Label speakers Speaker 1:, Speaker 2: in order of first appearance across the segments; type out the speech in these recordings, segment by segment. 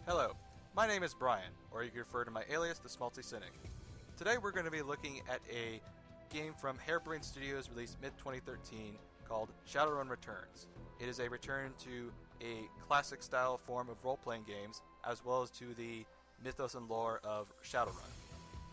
Speaker 1: Hello, my name is Brian, or you can refer to my alias, TheSchmaltzyCynic. Today we're going to be looking at a game from Harebrained Studios released mid-2013 called Shadowrun Returns. It is a return to a classic-style form of role-playing games, as well as to the mythos and lore of Shadowrun.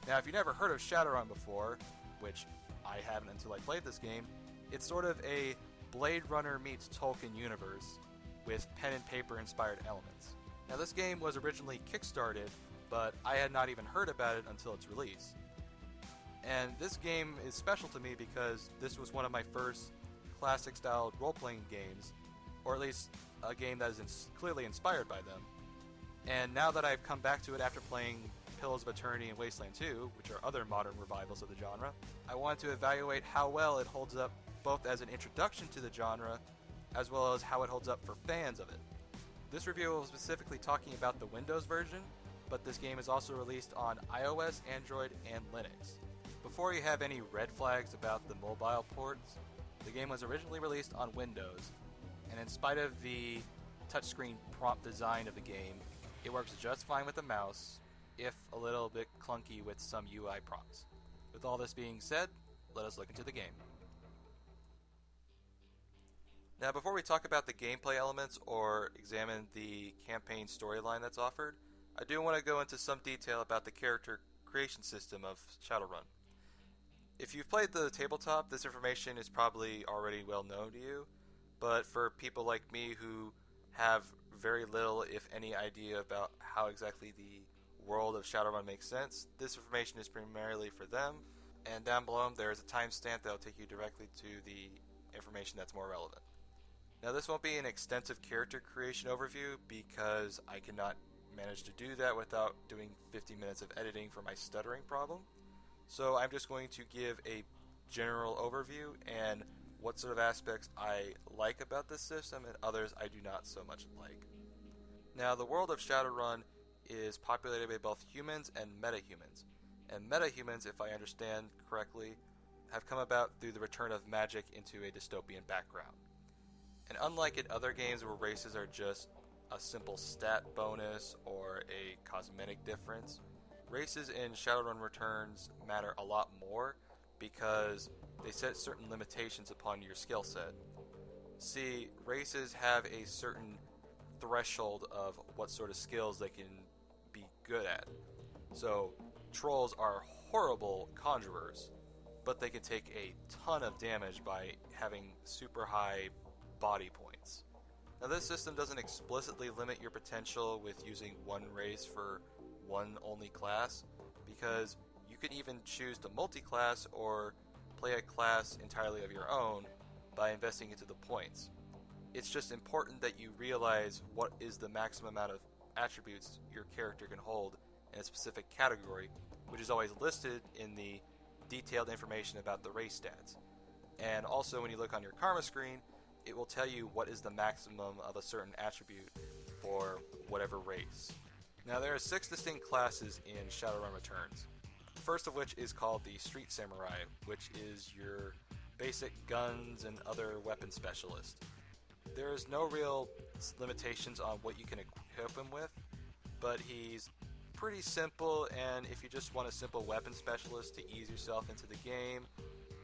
Speaker 1: Now, if you've never heard of Shadowrun before, which I haven't until I played this game, it's sort of a Blade Runner meets Tolkien universe with pen and paper inspired elements. Now, this game was originally kickstarted, but I had not even heard about it until its release. And this game is special to me because this was one of my first classic-style role-playing games, or at least a game that is clearly inspired by them. And now that I've come back to it after playing Pillars of Eternity and Wasteland 2, which are other modern revivals of the genre, I wanted to evaluate how well it holds up both as an introduction to the genre, as well as how it holds up for fans of it. This review will specifically talking about the Windows version, but this game is also released on iOS, Android, and Linux. Before you have any red flags about the mobile ports, the game was originally released on Windows, and in spite of the touchscreen prompt design of the game, it works just fine with the mouse, if a little bit clunky with some UI prompts. With all this being said, let us look into the game. Now, before we talk about the gameplay elements or examine the campaign storyline that's offered, I do want to go into some detail about the character creation system of Shadowrun. If you've played the tabletop, this information is probably already well known to you, but for people like me who have very little, if any, idea about how exactly the world of Shadowrun makes sense, this information is primarily for them, and down below there is a timestamp that will take you directly to the information that's more relevant. Now, this won't be an extensive character creation overview because I cannot manage to do that without doing 50 minutes of editing for my stuttering problem. So I'm just going to give a general overview and what sort of aspects I like about this system and others I do not so much like. Now, the world of Shadowrun is populated by both humans and metahumans. And metahumans, if I understand correctly, have come about through the return of magic into a dystopian background. And unlike in other games where races are just a simple stat bonus or a cosmetic difference, races in Shadowrun Returns matter a lot more because they set certain limitations upon your skill set. See, races have a certain threshold of what sort of skills they can be good at. So, trolls are horrible conjurers, but they can take a ton of damage by having super high body points. Now, this system doesn't explicitly limit your potential with using one race for one only class, because you can even choose to multi-class or play a class entirely of your own by investing into the points. It's just important that you realize what is the maximum amount of attributes your character can hold in a specific category, which is always listed in the detailed information about the race stats. And also, when you look on your karma screen, it will tell you what is the maximum of a certain attribute for whatever race. Now, there are 6 distinct classes in Shadowrun Returns. The first of which is called the Street Samurai, which is your basic guns and other weapon specialist. There is no real limitations on what you can equip him with, but he's pretty simple, and if you just want a simple weapon specialist to ease yourself into the game,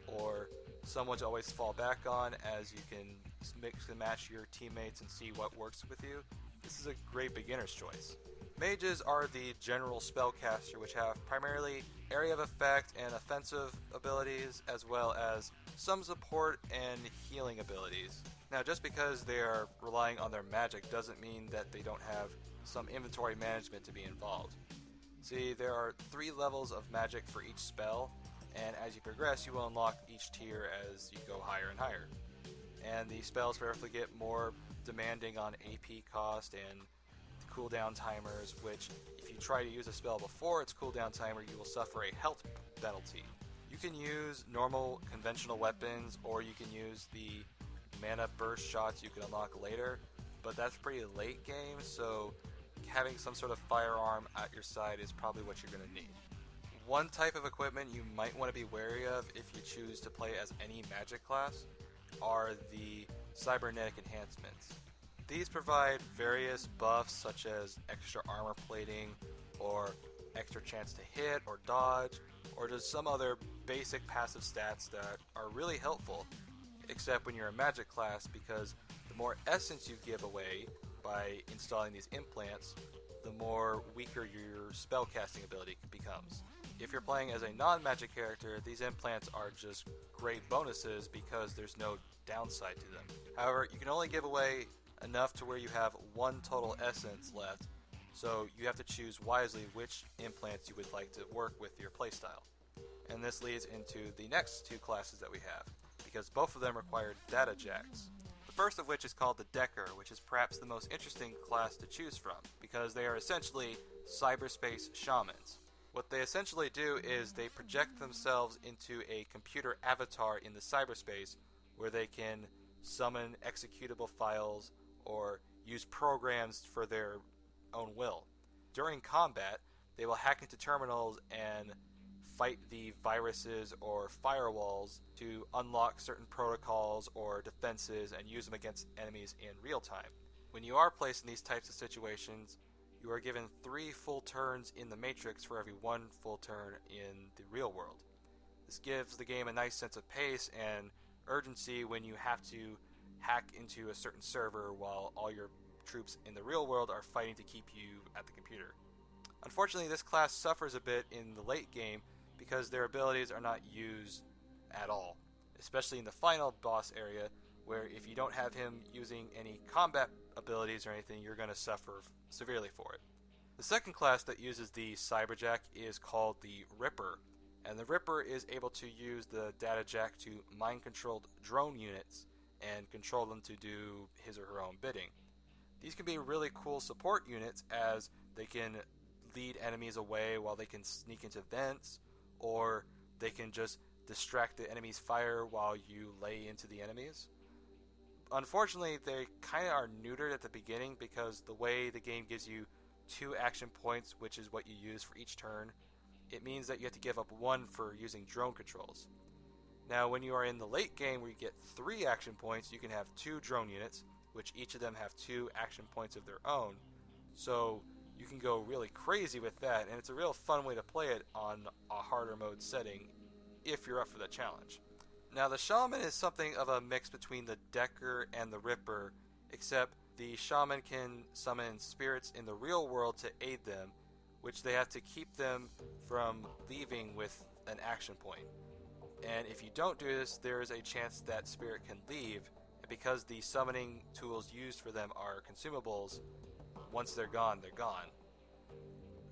Speaker 1: or someone to always fall back on as you can mix and match your teammates and see what works with you, this is a great beginner's choice. Mages are the general spellcaster, which have primarily area of effect and offensive abilities, as well as some support and healing abilities. Now, just because they are relying on their magic doesn't mean that they don't have some inventory management to be involved. See, there are 3 levels of magic for each spell, and as you progress, you will unlock each tier as you go higher and higher. And the spells progressively get more demanding on AP cost and cooldown timers, which, if you try to use a spell before its cooldown timer, you will suffer a health penalty. You can use normal conventional weapons, or you can use the mana burst shots you can unlock later, but that's pretty late game, so having some sort of firearm at your side is probably what you're going to need. One type of equipment you might want to be wary of if you choose to play as any magic class are the cybernetic enhancements. These provide various buffs such as extra armor plating, or extra chance to hit or dodge, or just some other basic passive stats that are really helpful, except when you're a magic class, because the more essence you give away by installing these implants, the more weaker your spellcasting ability becomes. If you're playing as a non-magic character, these implants are just great bonuses because there's no downside to them. However, you can only give away enough to where you have one total essence left, so you have to choose wisely which implants you would like to work with your playstyle. And this leads into the next two classes that we have, because both of them require data jacks. The first of which is called the Decker, which is perhaps the most interesting class to choose from, because they are essentially cyberspace shamans. What they essentially do is they project themselves into a computer avatar in the cyberspace where they can summon executable files or use programs for their own will. During combat, they will hack into terminals and fight the viruses or firewalls to unlock certain protocols or defenses and use them against enemies in real time. When you are placed in these types of situations, you are given 3 full turns in the Matrix for every 1 full turn in the real world. This gives the game a nice sense of pace and urgency when you have to hack into a certain server while all your troops in the real world are fighting to keep you at the computer. Unfortunately, this class suffers a bit in the late game because their abilities are not used at all, especially in the final boss area, where if you don't have him using any combat abilities or anything, you're going to suffer severely for it. The second class that uses the Cyberjack is called the Ripper, and the Ripper is able to use the data jack to mind-controlled drone units and control them to do his or her own bidding. These can be really cool support units, as they can lead enemies away while they can sneak into vents, or they can just distract the enemy's fire while you lay into the enemies. Unfortunately, they kind of are neutered at the beginning because the way the game gives you 2 action points, which is what you use for each turn, it means that you have to give up 1 for using drone controls. Now, when you are in the late game where you get 3 action points, you can have 2 drone units, which each of them have 2 action points of their own. So you can go really crazy with that, and it's a real fun way to play it on a harder mode setting if you're up for the challenge. Now, the Shaman is something of a mix between the Decker and the Ripper, except the Shaman can summon spirits in the real world to aid them, which they have to keep them from leaving with an action point. And if you don't do this, there is a chance that spirit can leave, and because the summoning tools used for them are consumables, once they're gone, they're gone.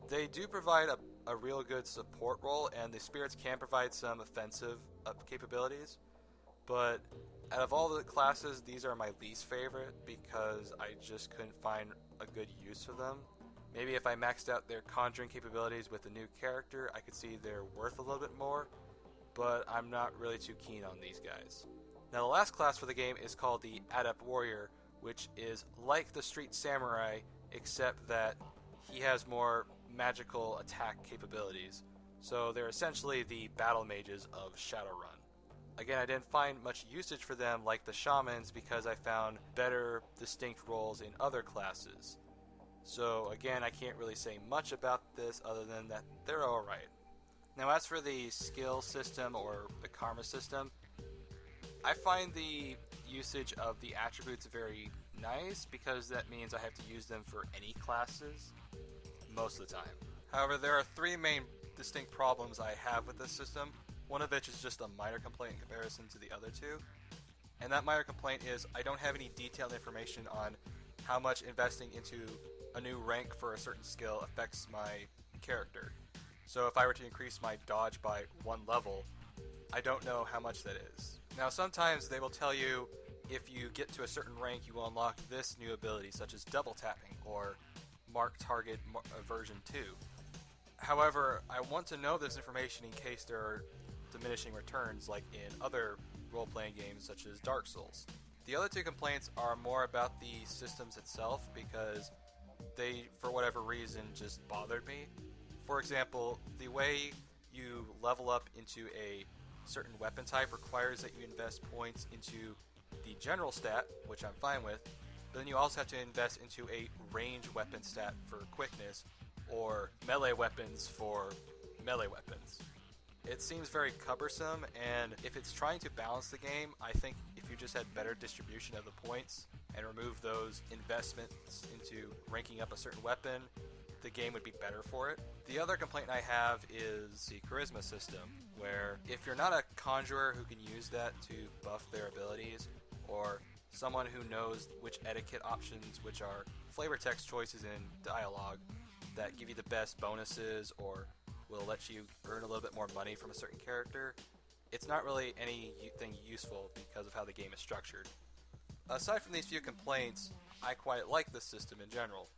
Speaker 1: They do provide a real good support role, and the spirits can provide some offensive capabilities, but out of all the classes, these are my least favorite because I just couldn't find a good use for them. Maybe if I maxed out their conjuring capabilities with a new character, I could see they're worth a little bit more, but I'm not really too keen on these guys. Now, the last class for the game is called the Adept Warrior, which is like the Street Samurai, except that he has more magical attack capabilities. So they're essentially the battle mages of Shadowrun. Again, I didn't find much usage for them like the shamans because I found better distinct roles in other classes. So again, I can't really say much about this other than that they're alright. Now, as for the skill system or the karma system, I find the usage of the attributes very nice because that means I have to use them for any classes most of the time. However, there are 3 main distinct problems I have with this system, one of which is just a minor complaint in comparison to the other 2. And that minor complaint is I don't have any detailed information on how much investing into a new rank for a certain skill affects my character. So if I were to increase my dodge by 1 level, I don't know how much that is. Now, sometimes they will tell you if you get to a certain rank, you will unlock this new ability, such as double tapping or mark target version 2. However, I want to know this information in case there are diminishing returns like in other role-playing games such as Dark Souls. The other 2 complaints are more about the systems itself because they, for whatever reason, just bothered me. For example, the way you level up into a certain weapon type requires that you invest points into the general stat, which I'm fine with, But then you also have to invest into a range weapon stat for quickness, or melee weapons for melee weapons. It seems very cumbersome, and if it's trying to balance the game, I think if you just had better distribution of the points and remove those investments into ranking up a certain weapon, the game would be better for it. The other complaint I have is the charisma system, where if you're not a conjurer who can use that to buff their abilities, or someone who knows which etiquette options, which are flavor text choices in dialogue, that give you the best bonuses or will let you earn a little bit more money from a certain character, it's not really anything useful because of how the game is structured. Aside from these few complaints, I quite like this system in general.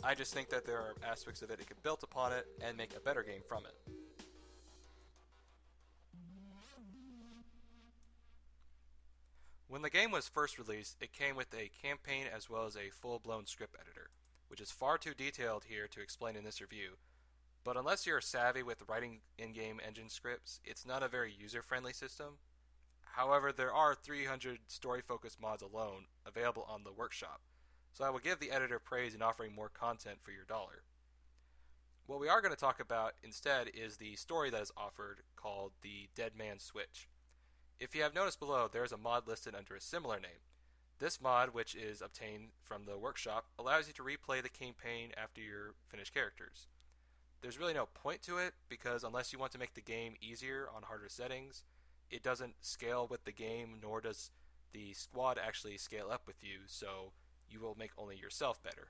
Speaker 1: I just think that there are aspects of it that could build upon it and make a better game from it. When the game was first released, it came with a campaign as well as a full-blown script editor, which is far too detailed here to explain in this review. But unless you're savvy with writing in-game engine scripts, it's not a very user-friendly system. However, there are 300 story-focused mods alone available on the workshop, so I will give the editor praise in offering more content for your dollar. What we are going to talk about instead is the story that is offered, called the Dead Man's Switch. If you have noticed below, there is a mod listed under a similar name. This mod, which is obtained from the workshop, allows you to replay the campaign after your finished characters. There's really no point to it, because unless you want to make the game easier on harder settings, it doesn't scale with the game, nor does the squad actually scale up with you, so you will make only yourself better.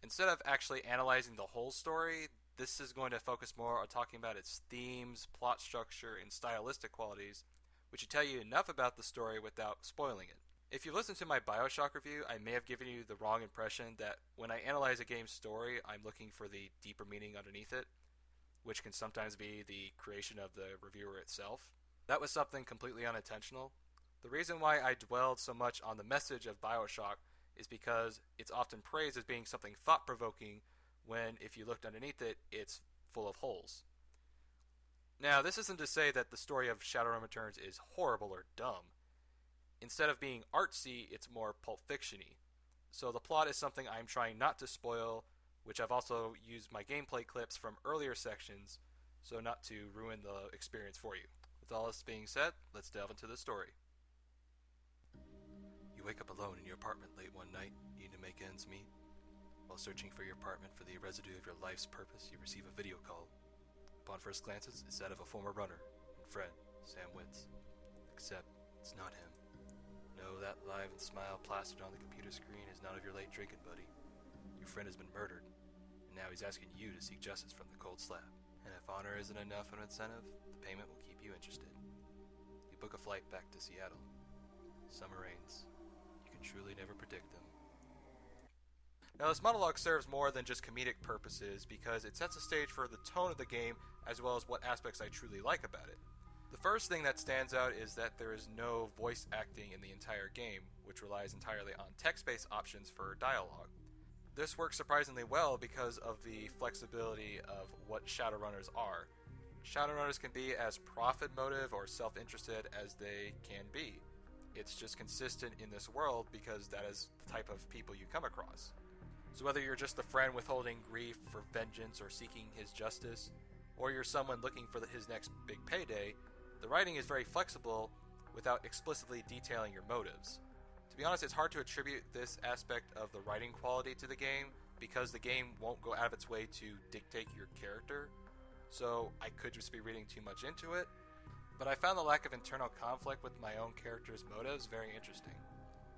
Speaker 1: Instead of actually analyzing the whole story, this is going to focus more on talking about its themes, plot structure, and stylistic qualities, which should tell you enough about the story without spoiling it. If you listened to my BioShock review, I may have given you the wrong impression that when I analyze a game's story, I'm looking for the deeper meaning underneath it, which can sometimes be the creation of the reviewer itself. That was something completely unintentional. The reason why I dwelled so much on the message of BioShock is because it's often praised as being something thought-provoking when, if you looked underneath it, it's full of holes. Now, this isn't to say that the story of Shadowrun Returns is horrible or dumb. Instead of being artsy, it's more Pulp Fiction-y. So the plot is something I'm trying not to spoil, which I've also used my gameplay clips from earlier sections, so not to ruin the experience for you. With all this being said, let's delve into the story. You wake up alone in your apartment late one night, needing to make ends meet. While searching for your apartment for the residue of your life's purpose, you receive a video call. Upon first glances, it's that of a former runner and friend, Sam Witz. Except, it's not him. No, that live and smile plastered on the computer screen is none of your late drinking buddy. Your friend has been murdered, and now he's asking you to seek justice from the cold slab. And if honor isn't enough of an incentive, the payment will keep you interested. You book a flight back to Seattle. Summer rains. You can truly never predict them. Now, this monologue serves more than just comedic purposes because it sets a stage for the tone of the game as well as what aspects I truly like about it. The first thing that stands out is that there is no voice acting in the entire game, which relies entirely on text-based options for dialogue. This works surprisingly well because of the flexibility of what Shadowrunners are. Shadowrunners can be as profit motive or self-interested as they can be. It's just consistent in this world because that is the type of people you come across. So whether you're just a friend withholding grief for vengeance or seeking his justice, or you're someone looking for his next big payday, the writing is very flexible without explicitly detailing your motives. To be honest, it's hard to attribute this aspect of the writing quality to the game because the game won't go out of its way to dictate your character, so I could just be reading too much into it, but I found the lack of internal conflict with my own character's motives very interesting.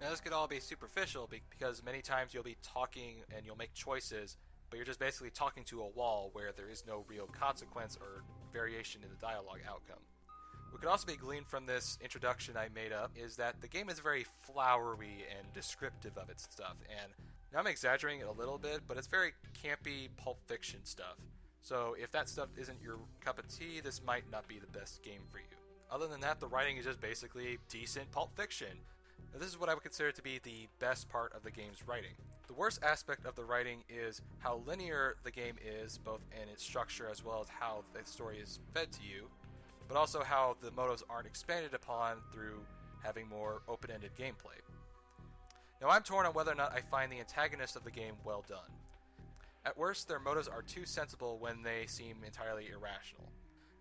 Speaker 1: Now, this could all be superficial because many times you'll be talking and you'll make choices, but you're just basically talking to a wall where there is no real consequence or variation in the dialogue outcome. What could also be gleaned from this introduction I made up is that the game is very flowery and descriptive of its stuff, and now I'm exaggerating it a little bit, but it's very campy Pulp Fiction stuff. So if that stuff isn't your cup of tea, this might not be the best game for you. Other than that, the writing is just basically decent Pulp Fiction. Now, this is what I would consider to be the best part of the game's writing. The worst aspect of the writing is how linear the game is, both in its structure as well as how the story is fed to you, but also how the motives aren't expanded upon through having more open-ended gameplay. Now I'm torn on whether or not I find the antagonists of the game well done. At worst, their motives are too sensible when they seem entirely irrational.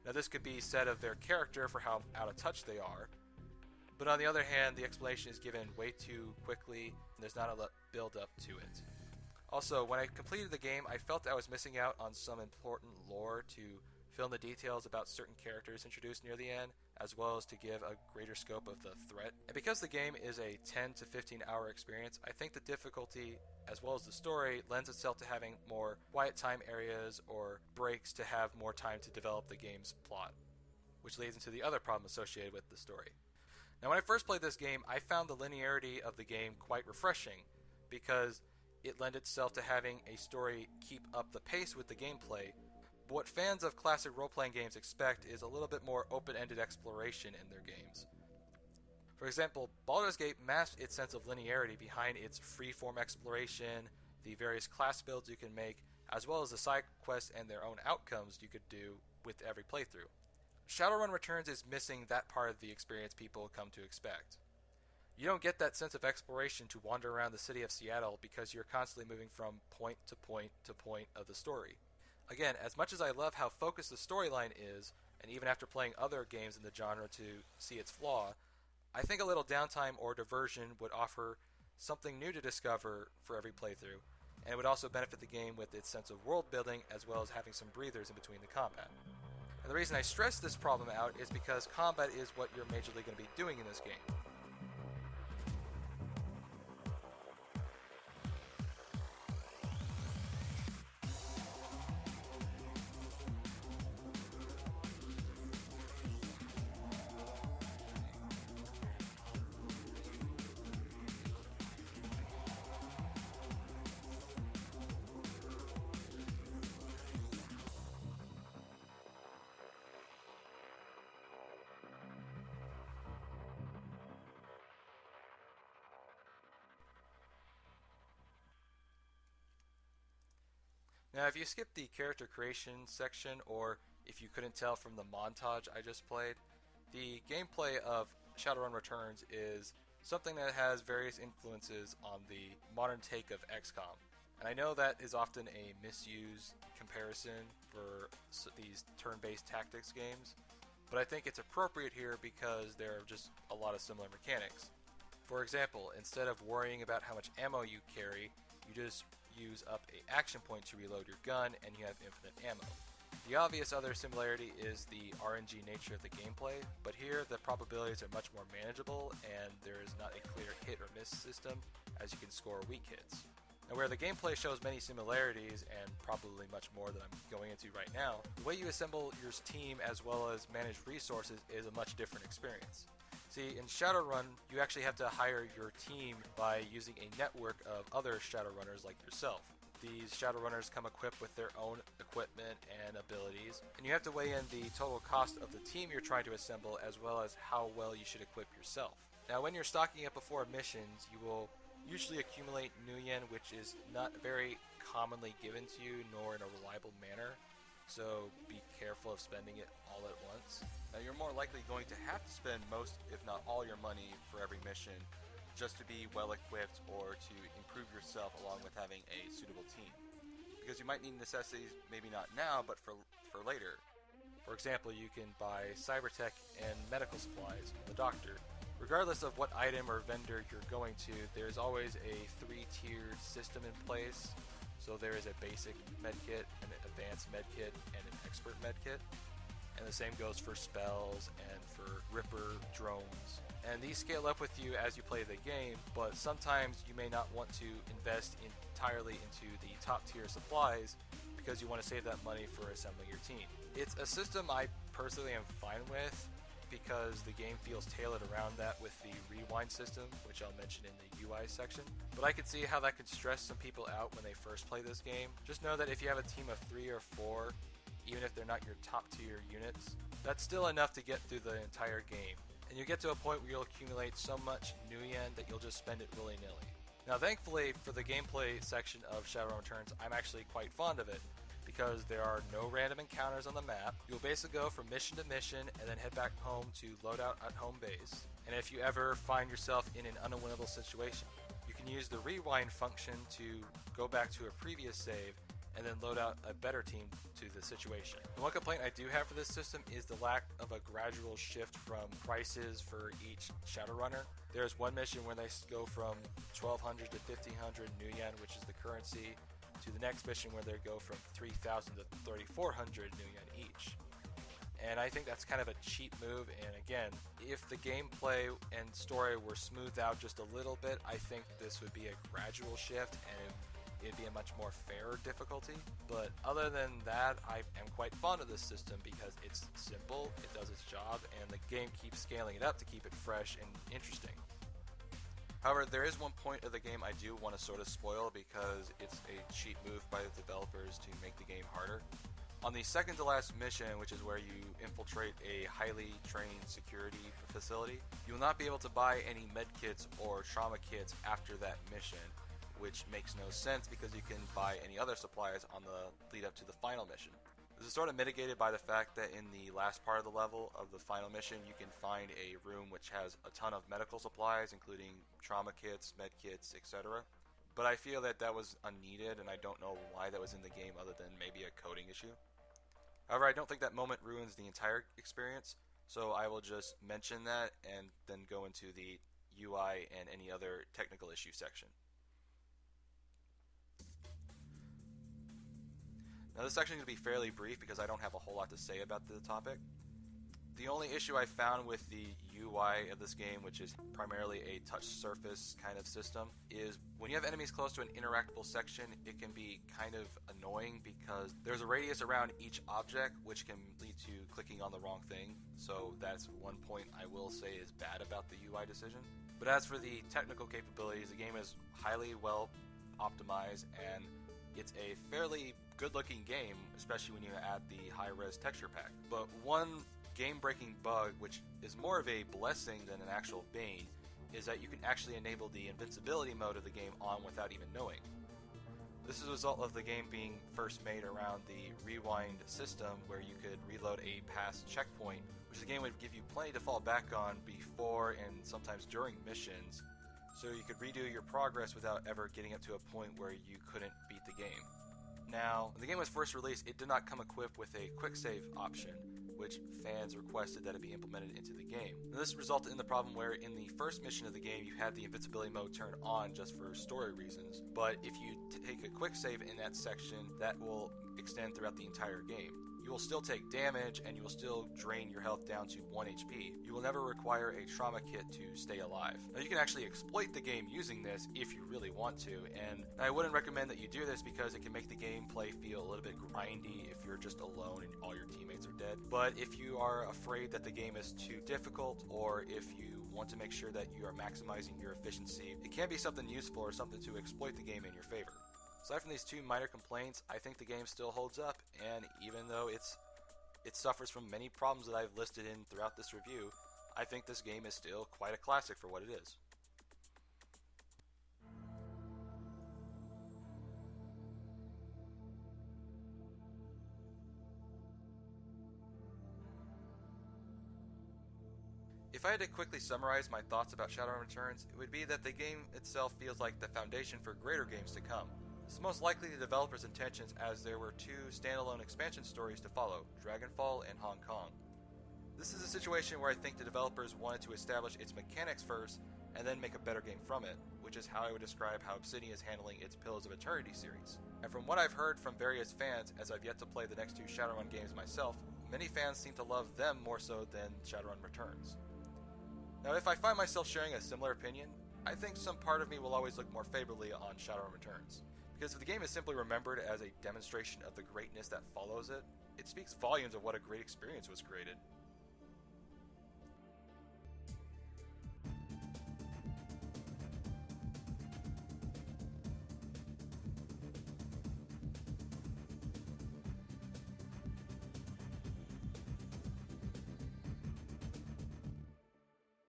Speaker 1: Now this could be said of their character for how out of touch they are, but on the other hand, the explanation is given way too quickly and there's not a build up to it. Also, when I completed the game, I felt I was missing out on some important lore to fill in the details about certain characters introduced near the end, as well as to give a greater scope of the threat. And because the game is a 10 to 15 hour experience, I think the difficulty, as well as the story, lends itself to having more quiet time areas or breaks to have more time to develop the game's plot, which leads into the other problem associated with the story. Now, when I first played this game, I found the linearity of the game quite refreshing, because it lent itself to having a story keep up the pace with the gameplay. But what fans of classic role-playing games expect is a little bit more open-ended exploration in their games. For example, Baldur's Gate masked its sense of linearity behind its free-form exploration, the various class builds you can make, as well as the side quests and their own outcomes you could do with every playthrough. Shadowrun Returns is missing that part of the experience people come to expect. You don't get that sense of exploration to wander around the city of Seattle because you're constantly moving from point to point to point of the story. Again, as much as I love how focused the storyline is, and even after playing other games in the genre to see its flaw, I think a little downtime or diversion would offer something new to discover for every playthrough, and it would also benefit the game with its sense of world building as well as having some breathers in between the combat. And the reason I stress this problem out is because combat is what you're majorly going to be doing in this game. Now, if you skip the character creation section, or if you couldn't tell from the montage I just played, the gameplay of Shadowrun Returns is something that has various influences on the modern take of XCOM. And I know that is often a misused comparison for these turn-based tactics games, but I think it's appropriate here because there are just a lot of similar mechanics. For example, instead of worrying about how much ammo you carry, you just use up an action point to reload your gun and you have infinite ammo. The obvious other similarity is the RNG nature of the gameplay, but here the probabilities are much more manageable and there is not a clear hit or miss system, as you can score weak hits. Now, where the gameplay shows many similarities and probably much more than I'm going into right now, the way you assemble your team as well as manage resources is a much different experience. See, in Shadowrun, you actually have to hire your team by using a network of other Shadowrunners like yourself. These Shadowrunners come equipped with their own equipment and abilities, and you have to weigh in the total cost of the team you're trying to assemble as well as how well you should equip yourself. Now, when you're stocking up before missions, you will usually accumulate Nuyen, which is not very commonly given to you, nor in a reliable manner. So be careful of spending it all at once. Now, you're more likely going to have to spend most, if not all, your money for every mission just to be well equipped or to improve yourself along with having a suitable team. Because you might need necessities, maybe not now, but for later. For example, you can buy cybertech and medical supplies from the doctor. Regardless of what item or vendor you're going to, there's always a 3-tiered system in place. So there is a basic medkit, an advanced medkit, and an expert medkit. And the same goes for spells and for Ripper drones. And these scale up with you as you play the game, but sometimes you may not want to invest entirely into the top tier supplies because you want to save that money for assembling your team. It's a system I personally am fine with because the game feels tailored around that with the rewind system, which I'll mention in the UI section. But I could see how that could stress some people out when they first play this game. Just know that if you have a team of 3 or 4, even if they're not your top tier units, that's still enough to get through the entire game. And you get to a point where you'll accumulate so much Nuyen that you'll just spend it willy-nilly. Now, thankfully, for the gameplay section of Shadowrun Returns, I'm actually quite fond of it, because there are no random encounters on the map. You'll basically go from mission to mission and then head back home to load out at home base. And if you ever find yourself in an unwinnable situation, you can can use the rewind function to go back to a previous save and then load out a better team to the situation. The one complaint I do have for this system is the lack of a gradual shift from prices for each Shadowrunner. There's one mission where they go from 1200 to 1500 new yen, which is the currency, to the next mission where they go from 3000 to 3400 new yen each. And I think that's kind of a cheap move, and again, if the gameplay and story were smoothed out just a little bit, I think this would be a gradual shift and it'd be a much more fair difficulty. But other than that, I am quite fond of this system because it's simple, it does its job, and the game keeps scaling it up to keep it fresh and interesting. However, there is one point of the game I do want to sort of spoil because it's a cheap move by the developers to make the game harder. On the second to last mission, which is where you infiltrate a highly trained security facility, you will not be able to buy any medkits or trauma kits after that mission, which makes no sense because you can buy any other supplies on the lead up to the final mission. This is sort of mitigated by the fact that in the last part of the level of the final mission, you can find a room which has a ton of medical supplies, including trauma kits, med kits, etc. But I feel that that was unneeded, and I don't know why that was in the game other than maybe a coding issue. However, I don't think that moment ruins the entire experience, so I will just mention that and then go into the UI and any other technical issue section. Now this section is going to be fairly brief because I don't have a whole lot to say about the topic. The only issue I found with the UI of this game, which is primarily a touch surface kind of system, is when you have enemies close to an interactable section, it can be kind of annoying because there's a radius around each object which can lead to clicking on the wrong thing. So that's one point I will say is bad about the UI decision. But as for the technical capabilities, the game is highly well optimized and it's a fairly good-looking game, especially when you add the high-res texture pack. But one game-breaking bug, which is more of a blessing than an actual bane, is that you can actually enable the invincibility mode of the game on without even knowing. This is a result of the game being first made around the rewind system, where you could reload a past checkpoint, which the game would give you plenty to fall back on before and sometimes during missions, so you could redo your progress without ever getting up to a point where you couldn't beat the game. Now, when the game was first released, it did not come equipped with a quick save option, which fans requested that it be implemented into the game. Now, this resulted in the problem where in the first mission of the game you had the invincibility mode turned on just for story reasons, but if you take a quick save in that section, that will extend throughout the entire game. You will still take damage and you will still drain your health down to 1 HP. You will never require a trauma kit to stay alive. Now you can actually exploit the game using this if you really want to, and I wouldn't recommend that you do this because it can make the gameplay feel a little bit grindy if you're just alone and all your teammates are dead. But if you are afraid that the game is too difficult, or if you want to make sure that you are maximizing your efficiency, it can be something useful or something to exploit the game in your favor. Aside from these two minor complaints, I think the game still holds up, and even though it suffers from many problems that I've listed in throughout this review, I think this game is still quite a classic for what it is. If I had to quickly summarize my thoughts about Shadowrun Returns, it would be that the game itself feels like the foundation for greater games to come. This is most likely the developer's intentions, as there were two standalone expansion stories to follow, Dragonfall and Hong Kong. This is a situation where I think the developers wanted to establish its mechanics first, and then make a better game from it, which is how I would describe how Obsidian is handling its Pillars of Eternity series. And from what I've heard from various fans, as I've yet to play the next two Shadowrun games myself, many fans seem to love them more so than Shadowrun Returns. Now, if I find myself sharing a similar opinion, I think some part of me will always look more favorably on Shadowrun Returns. Because if the game is simply remembered as a demonstration of the greatness that follows it, it speaks volumes of what a great experience was created.